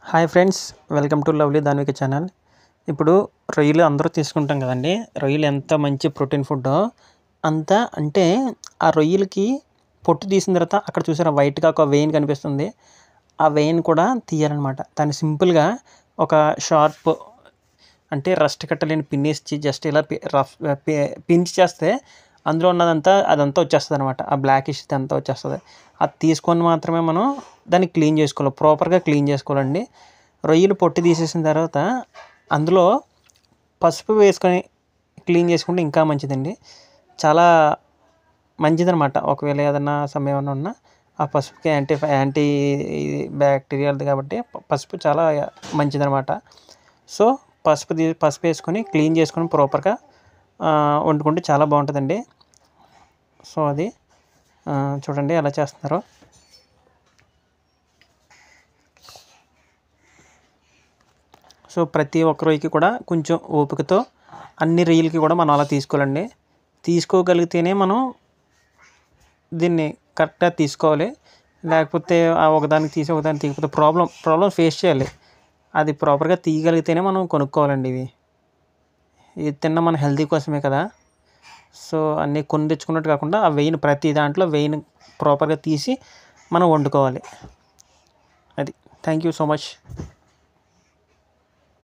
Hi friends, welcome to lovely Danvika channel. ఇప్పుడు రొయ్యలు అందరూ తీసుకుంటాం కదండి. రొయ్యలు ఎంత మంచి ప్రోటీన్ ఫుడ్డో అంత అంటే ఆ రొయ్యలకి పొట్టు తీసిన తర్వాత అక్కడ చూసారా వైట్గా ఒక వెయిన్ కనిపిస్తుంది. ఆ వెయిన్ కూడా తీయాలన్నమాట. దాన్ని సింపుల్గా ఒక షార్ప్ అంటే రస్ట్ కట్టలేని పిన్నేసి జస్ట్ ఇలా పించ్ చేస్తే అందులో ఉన్నదంతా అదంతా వచ్చేస్తుంది అనమాట. ఆ బ్లాకిష్ అంతా వచ్చేస్తుంది. అది తీసుకొని మాత్రమే మనం దాన్ని క్లీన్ చేసుకోవాలి, ప్రాపర్గా క్లీన్ చేసుకోవాలండి. రొయ్యలు పొట్టు తీసేసిన తర్వాత అందులో పసుపు వేసుకొని క్లీన్ చేసుకుంటే ఇంకా మంచిదండి. చాలా మంచిదనమాట. ఒకవేళ ఏదన్నా సమయం ఏమైనా ఉన్నా ఆ పసుపుకి యాంటీ బ్యాక్టీరియాలది కాబట్టి పసుపు చాలా మంచిదనమాట. సో పసుపు వేసుకొని క్లీన్ చేసుకొని ప్రాపర్గా వండుకుంటే చాలా బాగుంటుందండి. సో అది చూడండి ఎలా చేస్తున్నారో. సో ప్రతి ఒక్క రొయ్యకి కూడా కొంచెం ఓపికతో అన్ని రొయ్యలకి కూడా మనం అలా తీసుకోవాలండి. తీసుకోగలిగితేనే మనం దీన్ని కరెక్ట్గా తీసుకోవాలి. లేకపోతే ఒకదానికి తీసి ఒకదానికి తీయకపోతే ప్రాబ్లం ఫేస్ చేయాలి. అది ప్రాపర్గా తీయగలిగితేనే మనం కొనుక్కోవాలండి. ఇది తిన్న మన హెల్తీ కోసమే కదా. సో అన్నీ కొని తెచ్చుకున్నట్టు కాకుండా ఆ వెయిన్ ప్రతి దాంట్లో వెయిన్ ప్రాపర్గా తీసి మనం వండుకోవాలి. అది. Thank you so much.